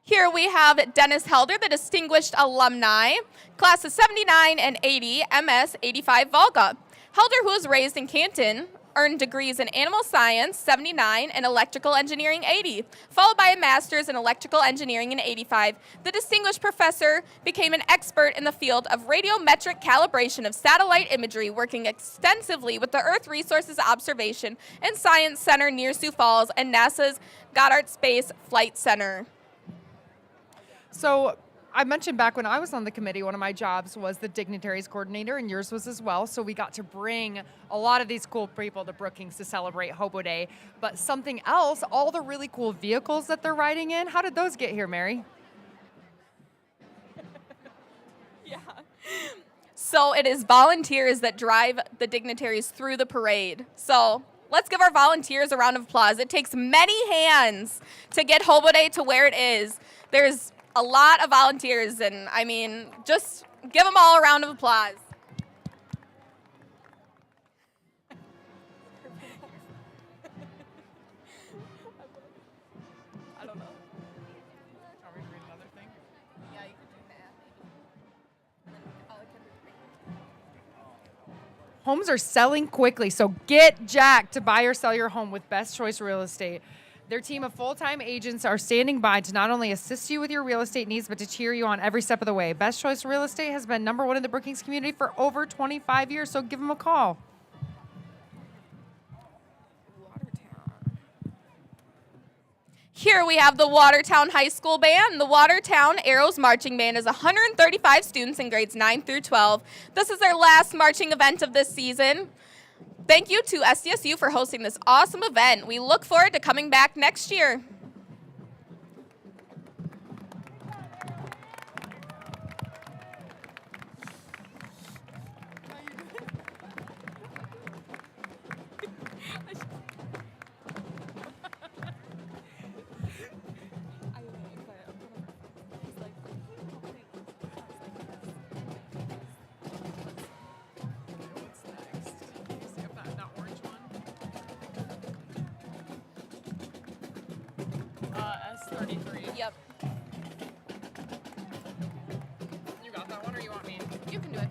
Here we have Dennis Helder, the distinguished alumni, class of 79 and 80, MS 85 Volga. Helder, who was raised in Canton, earned degrees in animal science, 79, and electrical engineering, 80, followed by a master's in electrical engineering in 85. The distinguished professor became an expert in the field of radiometric calibration of satellite imagery, working extensively with the Earth Resources Observation and Science Center near Sioux Falls and NASA's Goddard Space Flight Center. So I mentioned back when I was on the committee, one of my jobs was the dignitaries coordinator, and yours was as well. So we got to bring a lot of these cool people to Brookings to celebrate Hobo Day. But something else, all the really cool vehicles that they're riding in, how did those get here, Mary? Yeah. So it is volunteers that drive the dignitaries through the parade. So let's give our volunteers a round of applause. It takes many hands to get Hobo Day to where it is. There's a lot of volunteers, and I mean, just give them all a round of applause. I don't know. Are we reading another thing? Yeah, you could do that, maybe. And then all I can do. Homes are selling quickly, so get jacked to buy or sell your home with Best Choice Real Estate. Their team of full-time agents are standing by to not only assist you with your real estate needs, but to cheer you on every step of the way. Best Choice Real Estate has been #1 in the Brookings community for over 25 years, so give them a call. Here we have the Watertown High School Band. The Watertown Arrows Marching Band is 135 students in grades 9 through 12. This is their last marching event of this season. Thank you to SDSU for hosting this awesome event. We look forward to coming back next year. S33. Yep, You got that one, or you want me? you can do it.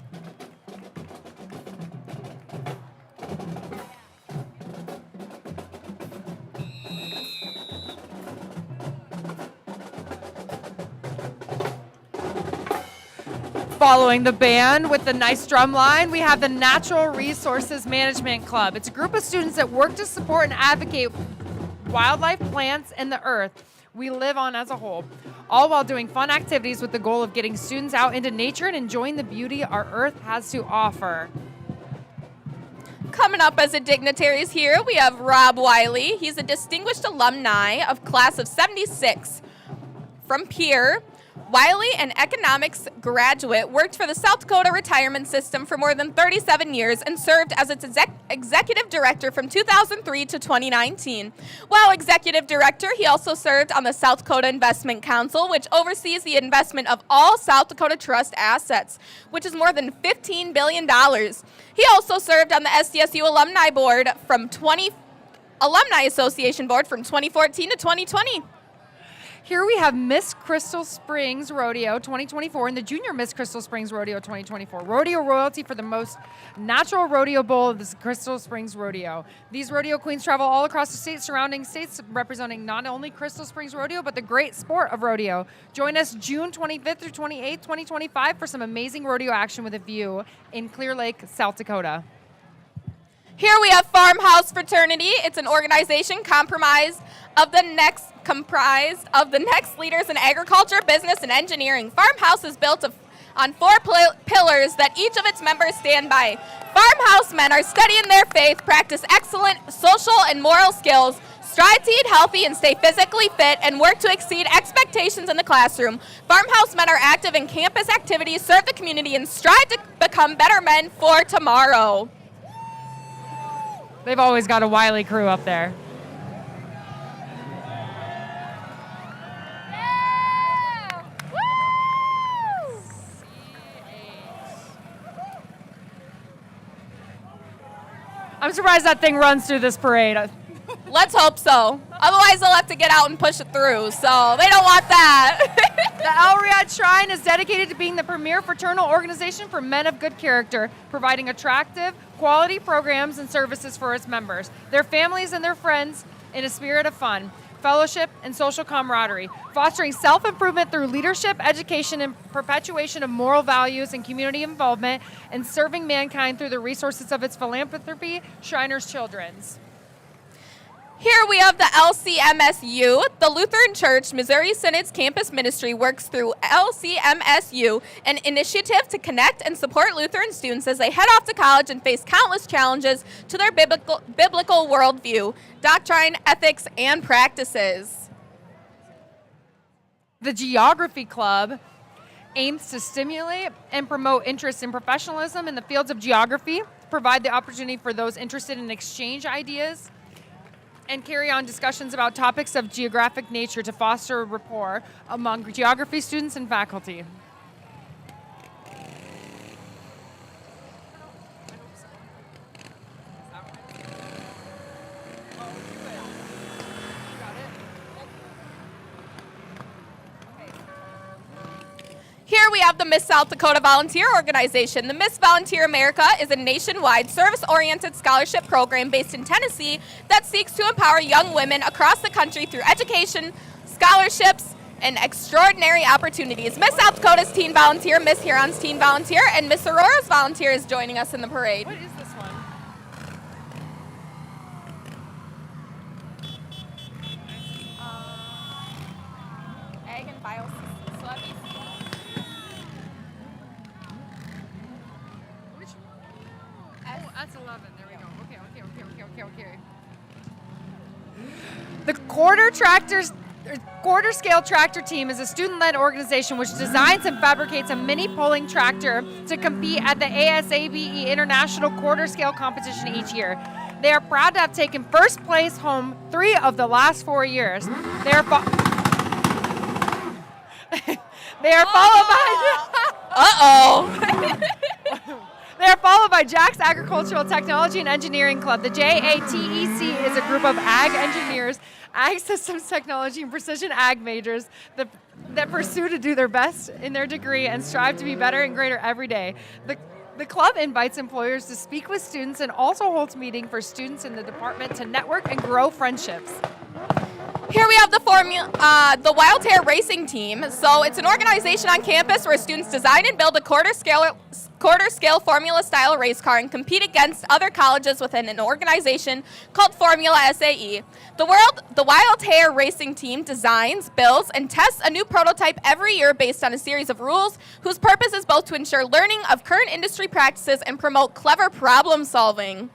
Following the band with the nice drum line, we have the Natural Resources Management Club. It's a group of students that work to support and advocate wildlife, plants, and the earth we live on as a whole, all while doing fun activities with the goal of getting students out into nature and enjoying the beauty our earth has to offer. Coming up as a dignitaries here, we have Rob Wiley. He's a distinguished alumni of class of 76 from Pierre. Wiley, an economics graduate, worked for the South Dakota retirement system for more than 37 years and served as its executive director from 2003 to 2019. While executive director, he also served on the South Dakota Investment Council, which oversees the investment of all South Dakota Trust assets, which is more than $15 billion. He also served on the SDSU Alumni Board Alumni Association Board from 2014 to 2020. Here we have Miss Crystal Springs Rodeo 2024 and the Junior Miss Crystal Springs Rodeo 2024. Rodeo royalty for the most natural rodeo bowl of the Crystal Springs Rodeo. These rodeo queens travel all across the state, surrounding states, representing not only Crystal Springs Rodeo, but the great sport of rodeo. Join us June 25th through 28th, 2025 for some amazing rodeo action with a view in Clear Lake, South Dakota. Here we have Farmhouse Fraternity. It's an organization comprised of the next leaders in agriculture, business, and engineering. Farmhouse is built on 4 pillars that each of its members stand by. Farmhouse men are studying their faith, practice excellent social and moral skills, strive to eat healthy and stay physically fit, and work to exceed expectations in the classroom. Farmhouse men are active in campus activities, serve the community, and strive to become better men for tomorrow. They've always got a wily crew up there. I'm surprised that thing runs through this parade. Let's hope so. Otherwise, they'll have to get out and push it through, so they don't want that. The El Riyadh Shrine is dedicated to being the premier fraternal organization for men of good character, providing attractive, quality programs and services for its members, their families, and their friends in a spirit of fun, fellowship, and social camaraderie, fostering self-improvement through leadership, education, and perpetuation of moral values and community involvement, and serving mankind through the resources of its philanthropy, Shriners Children's. Here we have the LCMSU. The Lutheran Church Missouri Synod's campus ministry works through LCMSU, an initiative to connect and support Lutheran students as they head off to college and face countless challenges to their biblical worldview, doctrine, ethics, and practices. The Geography Club aims to stimulate and promote interest in professionalism in the fields of geography, provide the opportunity for those interested in exchange ideas, and carry on discussions about topics of geographic nature to foster rapport among geography students and faculty. Here Here we have the Miss South Dakota Volunteer Organization. The Miss Volunteer America is a nationwide service-oriented scholarship program based in Tennessee that seeks to empower young women across the country through education, scholarships, and extraordinary opportunities. Miss South Dakota's Teen Volunteer, Miss Huron's Teen Volunteer, and Miss Aurora's Volunteer is joining us in the parade. What is this one? Ag and Bio Studies. Which one? Oh, that's 11. There we go. Okay. The Quarter Scale Tractor Team is a student-led organization which designs and fabricates a mini pulling tractor to compete at the ASABE International Quarter Scale Competition each year. They are proud to have taken first place home 3 of the last 4 years. They are followed by They are followed by Jack's Agricultural Technology and Engineering Club. The JATEC is a group of ag engineers, ag systems technology, and precision ag majors that pursue to do their best in their degree and strive to be better and greater every day. The club invites employers to speak with students and also holds meetings for students in the department to network and grow friendships. Here we have the Wild Hair Racing Team. So it's an organization on campus where students design and build a quarter scale formula style race car and compete against other colleges within an organization called Formula SAE. The Wild Hair Racing Team designs, builds, and tests a new prototype every year based on a series of rules whose purpose is both to ensure learning of current industry practices and promote clever problem solving.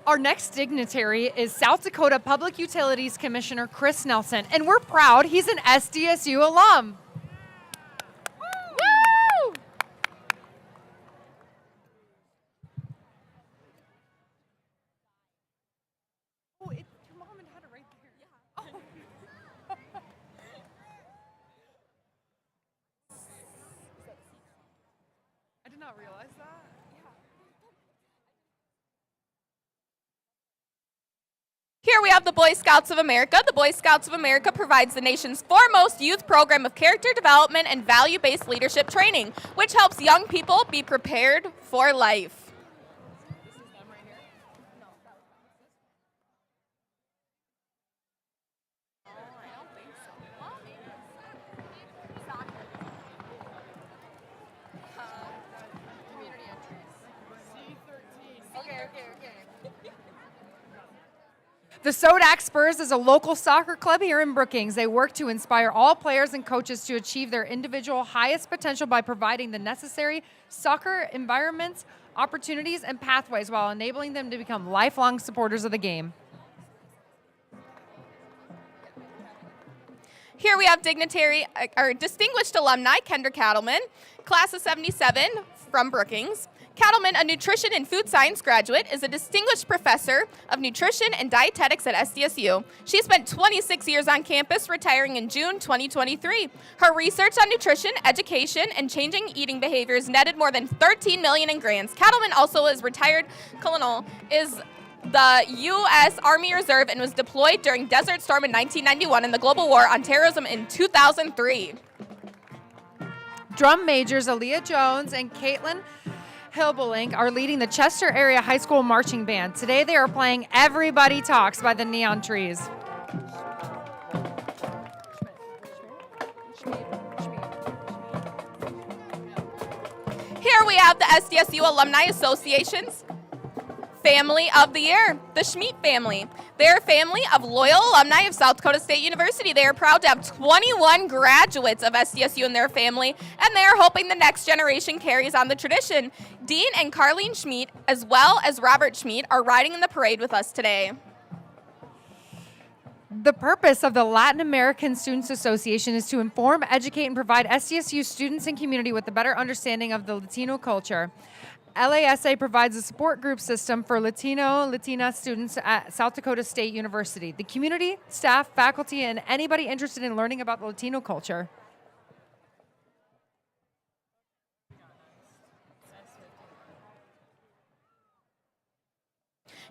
Our next dignitary is South Dakota Public Utilities Commissioner Chris Nelson, and we're proud he's an SDSU alum. Woo! Oh, your mom had it right there. Yeah. Oh. I did not realize that. Here we have the Boy Scouts of America. The Boy Scouts of America provides the nation's foremost youth program of character development and value-based leadership training, which helps young people be prepared for life. The Sodak Spurs is a local soccer club here in Brookings. They work to inspire all players and coaches to achieve their individual highest potential by providing the necessary soccer environments, opportunities, and pathways while enabling them to become lifelong supporters of the game. Here we have distinguished alumni, Kendra Cattleman, class of 77 from Brookings. Cattleman, a nutrition and food science graduate, is a distinguished professor of nutrition and dietetics at SDSU. She spent 26 years on campus, retiring in June 2023. Her research on nutrition, education, and changing eating behaviors netted more than $13 million in grants. Cattleman also is retired colonel, is the U.S. Army Reserve, and was deployed during Desert Storm in 1991 and the global war on terrorism in 2003. Drum majors Aaliyah Jones and Caitlin Hilbelink are leading the Chester Area High School Marching Band. Today they are playing Everybody Talks by the Neon Trees. Here we have the SDSU Alumni Association's Family of the Year, the Schmidt family. They're a family of loyal alumni of South Dakota State University. They are proud to have 21 graduates of SDSU in their family, and they are hoping the next generation carries on the tradition. Dean and Carlene Schmidt, as well as Robert Schmidt, are riding in the parade with us today. The purpose of the Latin American Students Association is to inform, educate, and provide SDSU students and community with a better understanding of the Latino culture. LASA provides a support group system for Latina students at South Dakota State University. The community, staff, faculty, and anybody interested in learning about the Latino culture.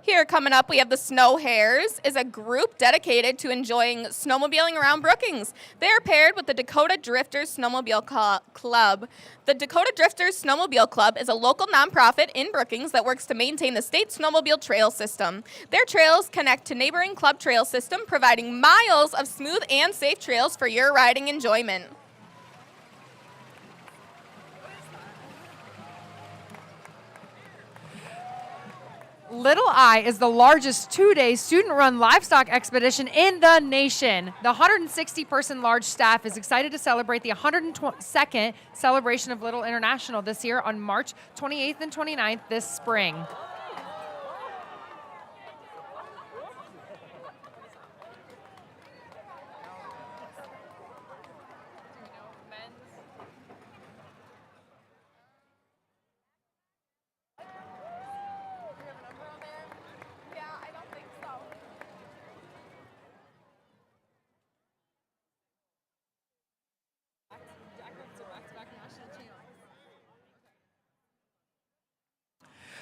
Here coming up, we have the Snow Hares, is a group dedicated to enjoying snowmobiling around Brookings. They are paired with the Dakota Drifters Snowmobile Club. The Dakota Drifters Snowmobile Club is a local nonprofit in Brookings that works to maintain the state snowmobile trail system. Their trails connect to neighboring club trail system, providing miles of smooth and safe trails for your riding enjoyment. Little Eye is the largest two-day student-run livestock expedition in the nation. The 160-person large staff is excited to celebrate the 102nd celebration of Little International this year on March 28th and 29th this spring.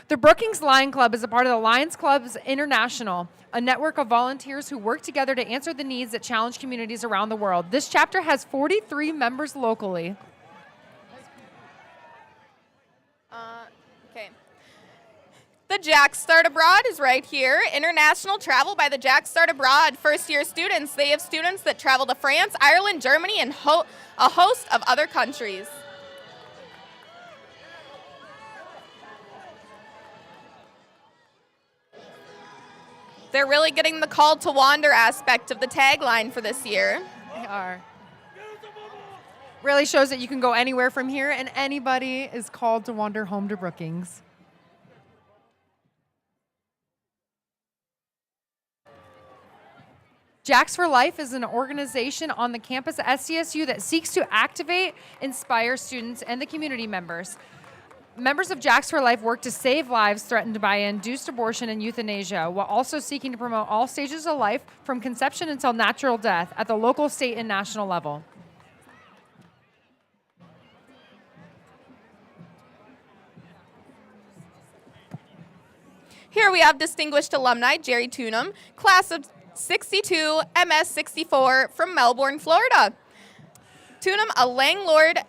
The Brookings Lion Club is a part of the Lions Clubs International, a network of volunteers who work together to answer the needs that challenge communities around the world. This chapter has 43 members locally. Okay. The Jack Start Abroad is right here. International travel by the Jack Start Abroad first-year students. They have students that travel to France, Ireland, Germany, and a host of other countries. They're really getting the call to wander aspect of the tagline for this year. They are. Really shows that you can go anywhere from here and anybody is called to wander home to Brookings. Jacks for Life is an organization on the campus at SDSU that seeks to activate, inspire students and the community members. Members of Jacks for Life work to save lives threatened by induced abortion and euthanasia, while also seeking to promote all stages of life from conception until natural death at the local, state, and national level. Here we have distinguished alumni Jerry Tunham, class of 62, MS 64 from Melbourne, Florida. Tunham, a Langford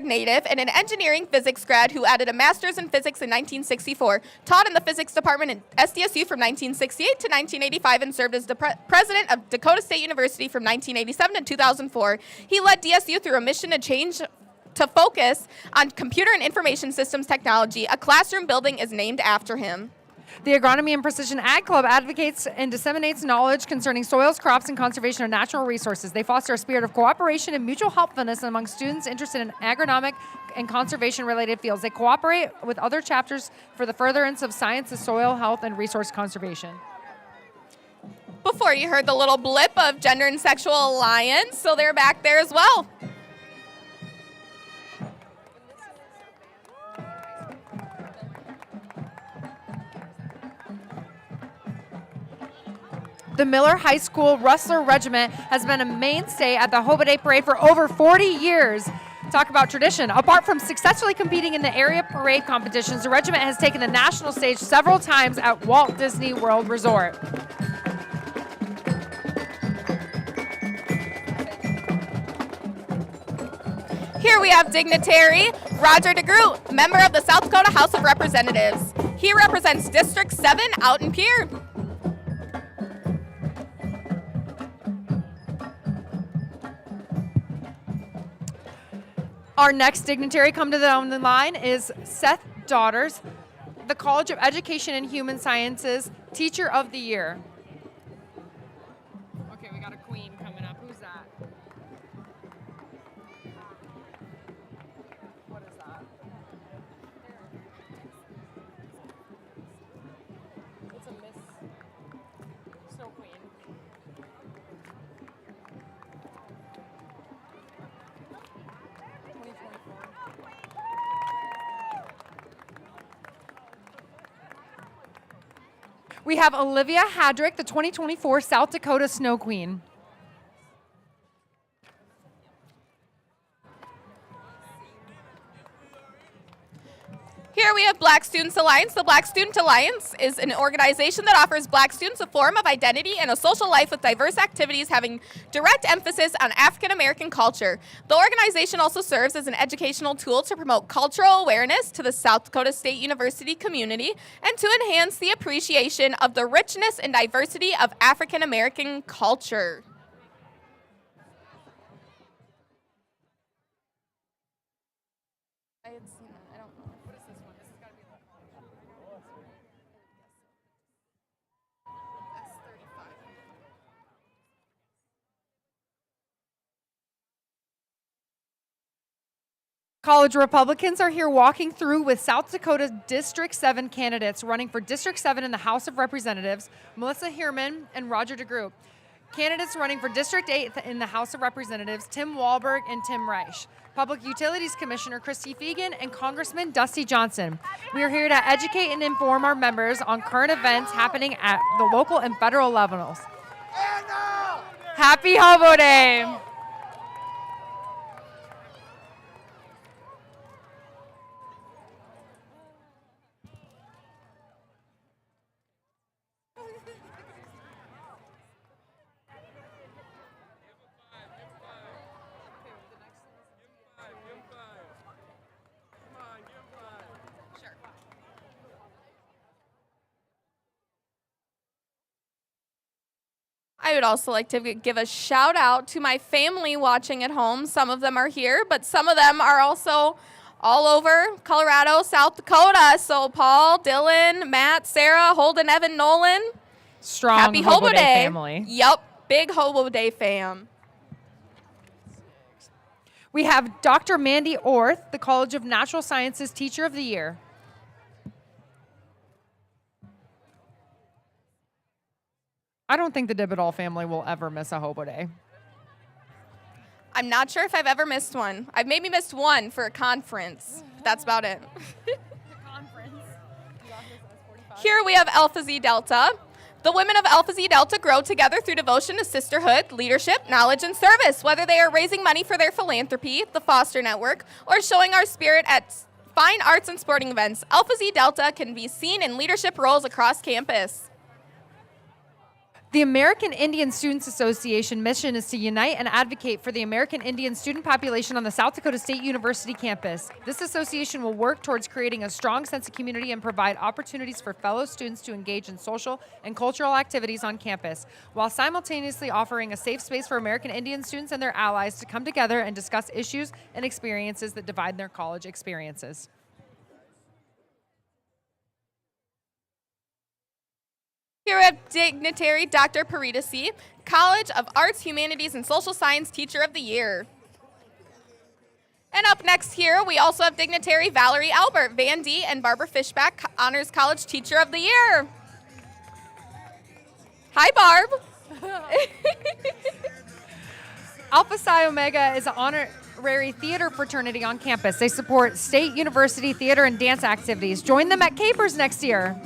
native and an engineering physics grad who added a master's in physics in 1964, taught in the physics department at SDSU from 1968 to 1985 and served as the president of Dakota State University from 1987 to 2004. He led DSU through a mission to focus on computer and information systems technology. A classroom building is named after him. The Agronomy and Precision Ag Club advocates and disseminates knowledge concerning soils, crops, and conservation of natural resources. They foster a spirit of cooperation and mutual helpfulness among students interested in agronomic and conservation-related fields. They cooperate with other chapters for the furtherance of science, of soil health, and resource conservation. Before you heard the little blip of Gender and Sexual Alliance, so they're back there as well. The Miller High School Rustler Regiment has been a mainstay at the Hobo Day Parade for over 40 years. Talk about tradition. Apart from successfully competing in the area parade competitions, the regiment has taken the national stage several times at Walt Disney World Resort. Here we have dignitary Roger DeGroot, member of the South Dakota House of Representatives. He represents District 7 out in Pierre. Our next dignitary come to the line is Seth Daughters, the College of Education and Human Sciences Teacher of the Year. Okay, we got a queen coming up. Who's that? What is that? It's a Miss Snow Queen. We have Olivia Hadrick, the 2024 South Dakota Snow Queen. Here we have Black Students Alliance. The Black Student Alliance is an organization that offers Black students a form of identity and a social life with diverse activities having direct emphasis on African American culture. The organization also serves as an educational tool to promote cultural awareness to the South Dakota State University community and to enhance the appreciation of the richness and diversity of African American culture. I had seen that. I don't know. What is this one? This has got to be S35. College Republicans are here walking through with South Dakota District 7 candidates running for District 7 in the House of Representatives, Melissa Heerman and Roger DeGroot. Candidates running for District 8 in the House of Representatives, Tim Wahlberg and Tim Reich. Public Utilities Commissioner Christy Fegan and Congressman Dusty Johnson. We are here to educate and inform our members on current events happening at the local and federal levels. Happy Hobo Day! I would also like to give a shout out to my family watching at home. Some of them are here, but some of them are also all over Colorado, South Dakota. So Paul, Dylan, Matt, Sarah, Holden, Evan, Nolan. Strong Happy Hobo Day family. Yep, big Hobo Day fam. We have Dr. Mandy Orth, the College of Natural Sciences Teacher of the Year. I don't think the Dibidall family will ever miss a Hobo Day. I'm not sure if I've ever missed one. I've maybe missed one for a conference. But that's about it. Here we have Alpha Zeta Delta. The women of Alpha Zeta Delta grow together through devotion to sisterhood, leadership, knowledge, and service, whether they are raising money for their philanthropy, the Foster Network, or showing our spirit at fine arts and sporting events. Alpha Zeta Delta can be seen in leadership roles across campus. The American Indian Students Association mission is to unite and advocate for the American Indian student population on the South Dakota State University campus. This association will work towards creating a strong sense of community and provide opportunities for fellow students to engage in social and cultural activities on campus, while simultaneously offering a safe space for American Indian students and their allies to come together and discuss issues and experiences that divide their college experiences. Here we have dignitary Dr. Paridasi, College of Arts, Humanities, and Social Science Teacher of the Year. And up next here, we also have dignitary Valerie Albert, Van D, and Barbara Fishback, Honors College Teacher of the Year. Hi, Barb. Alpha Psi Omega is an honorary theater fraternity on campus. They support State University theater and dance activities. Join them at Capers next year.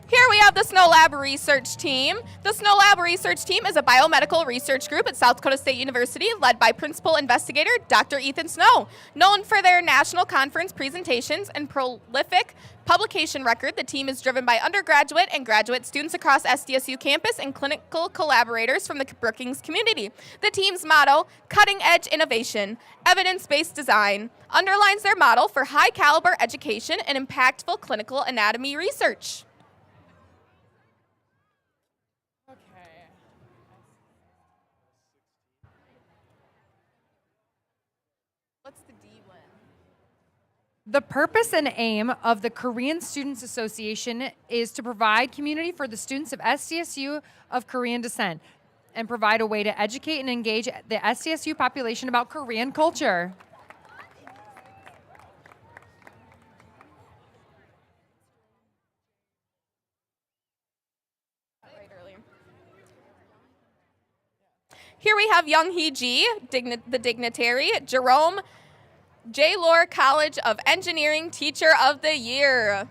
Here we have the Snow Lab Research Team. The Snow Lab Research Team is a biomedical research group at South Dakota State University led by Principal Investigator Dr. Ethan Snow. Known for their national conference presentations and prolific publication record, the team is driven by undergraduate and graduate students across SDSU campus and clinical collaborators from the Brookings community. The team's motto, cutting edge innovation, evidence-based design, underlines their model for high caliber education and impactful clinical anatomy research. What's the D one? The purpose and aim of the Korean Students Association is to provide community for the students of SDSU of Korean descent and provide a way to educate and engage the SDSU population about Korean culture. Here we have Young Hee Ji, the dignitary, Jerome J. Lohr College of Engineering Teacher of the Year.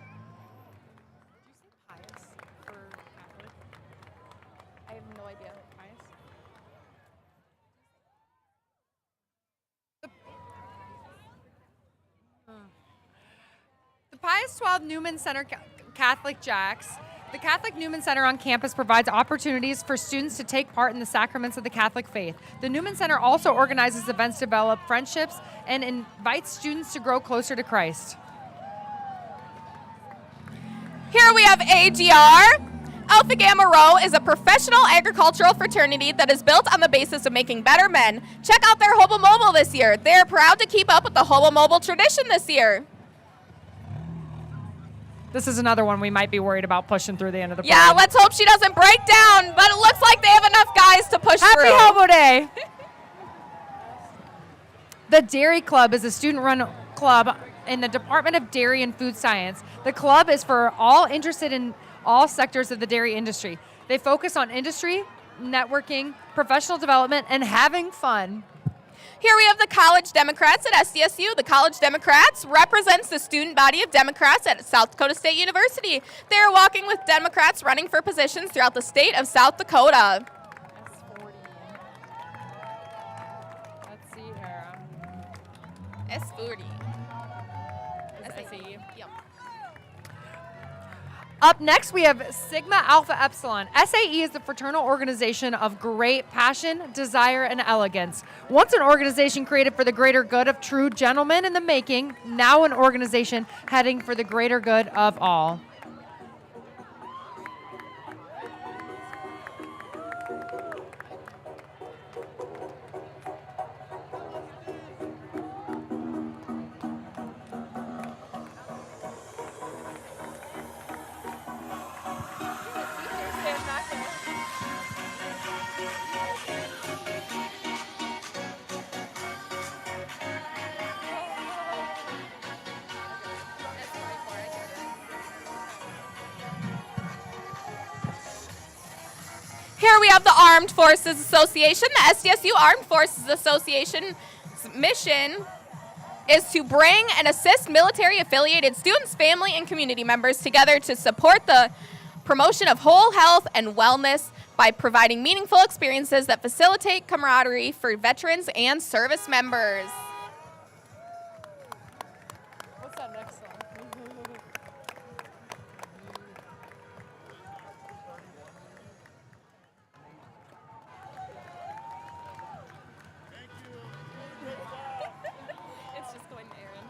I have no idea. Pius XII Newman Center Catholic Jacks. The Catholic Newman Center on campus provides opportunities for students to take part in the sacraments of the Catholic faith. The Newman Center also organizes events to develop friendships and invites students to grow closer to Christ. Here we have AGR. Alpha Gamma Rho is a professional agricultural fraternity that is built on the basis of making better men. Check out their Hobo Mobile this year. They are proud to keep up with the Hobo Mobile tradition this year. This is another one we might be worried about pushing through the end of the parade. Yeah, let's hope she doesn't break down, but it looks like they have enough guys to push through. Happy Hobo Day! The Dairy Club is a student-run club in the Department of Dairy and Food Science. The club is for all interested in all sectors of the dairy industry. They focus on industry, networking, professional development, and having fun. Here we have the College Democrats at SDSU. The College Democrats represents the student body of Democrats at South Dakota State University. They are walking with Democrats running for positions throughout the state of South Dakota. S40. Let's see here. S40. SAE. Yep. Up next, we have Sigma Alpha Epsilon. SAE is the fraternal organization of great passion, desire, and elegance. Once an organization created for the greater good of true gentlemen in the making, now an organization heading for the greater good of all. Here we have the Armed Forces Association. The SDSU Armed Forces Association's mission is to bring and assist military-affiliated students, family, and community members together to support the promotion of whole health and wellness by providing meaningful experiences that facilitate camaraderie for veterans and service members. What's that next one? It's just going to Aaron.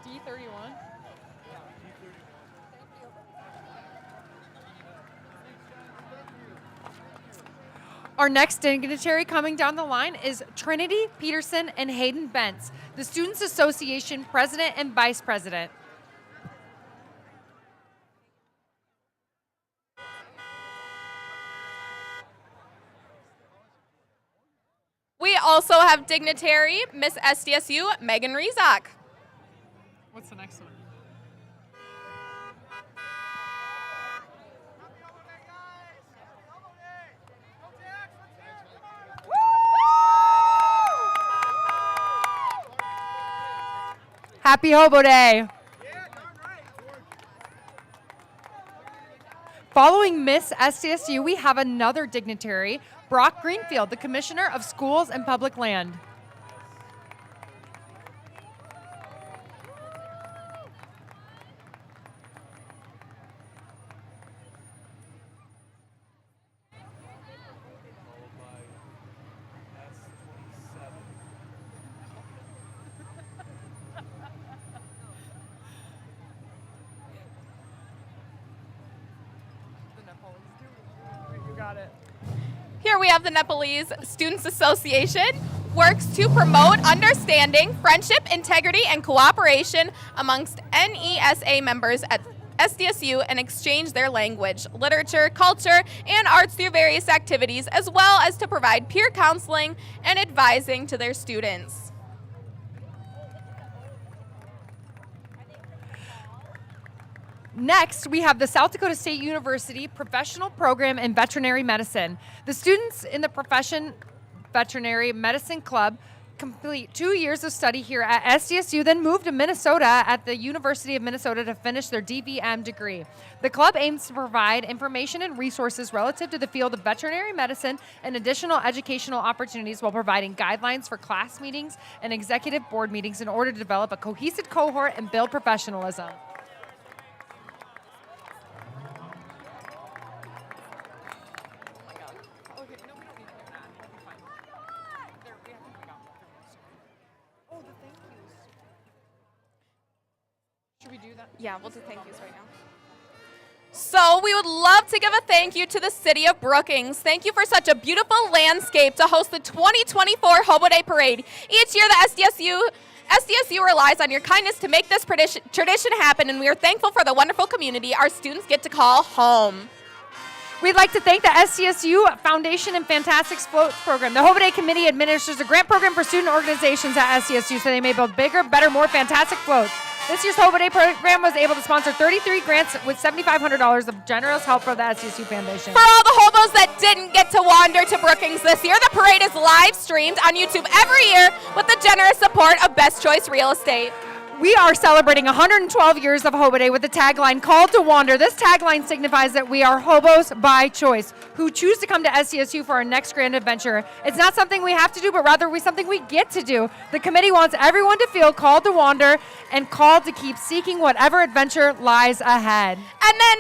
D31. Our next dignitary coming down the line is Trinity Peterson and Hayden Bentz, the Students Association President and Vice President. We also have dignitary Miss SDSU Megan Rizak. What's the next one? Happy Hobo Day! Following Miss SDSU, we have another dignitary, Brock Greenfield, the Commissioner of Schools and Public Land. You got it. Here we have the Nepalese Students Association, works to promote understanding, friendship, integrity, and cooperation amongst NESA members at SDSU and exchange their language, literature, culture, and arts through various activities, as well as to provide peer counseling and advising to their students. Next, we have the South Dakota State University Professional Program in Veterinary Medicine. The students in the Profession Veterinary Medicine Club complete 2 years of study here at SDSU, then move to Minnesota at the University of Minnesota to finish their DVM degree. The club aims to provide information and resources relative to the field of veterinary medicine and additional educational opportunities while providing guidelines for class meetings and executive board meetings in order to develop a cohesive cohort and build professionalism. Should we do that? Yeah, we'll do thank yous right now. So we would love to give a thank you to the City of Brookings. Thank you for such a beautiful landscape to host the 2024 Hobo Day Parade. Each year, the SDSU relies on your kindness to make this tradition happen, and we are thankful for the wonderful community our students get to call home. We'd like to thank the SDSU Foundation and Fantastics Floats Program. The Hobo Day Committee administers a grant program for student organizations at SDSU so they may build bigger, better, more fantastic floats. This year's Hobo Day program was able to sponsor 33 grants with $7,500 of generous help from the SDSU Foundation. For all the hobos that didn't get to wander to Brookings this year, the parade is live streamed on YouTube every year with the generous support of Best Choice Real Estate. We are celebrating 112 years of Hobo Day with the tagline, Called to Wander. This tagline signifies that we are hobos by choice who choose to come to SDSU for our next grand adventure. It's not something we have to do, but rather something we get to do. The committee wants everyone to feel called to wander and called to keep seeking whatever adventure lies ahead. And then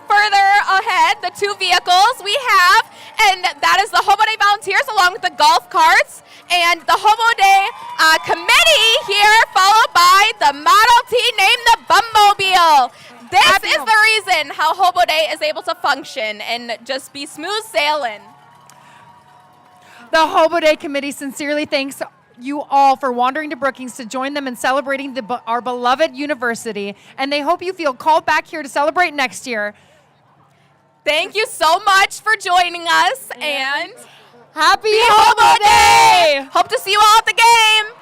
further ahead, the two vehicles we have, and that is the Hobo Day Volunteers along with the golf carts and the Hobo Day committee here, followed by the Model T named the Bummobile. This is the reason how Hobo Day is able to function and just be smooth sailing. The Hobo Day committee sincerely thanks you all for wandering to Brookings to join them in celebrating our beloved university, and they hope you feel called back here to celebrate next year. Thank you so much for joining us, and happy Hobo Day! Hope to see you all at the game.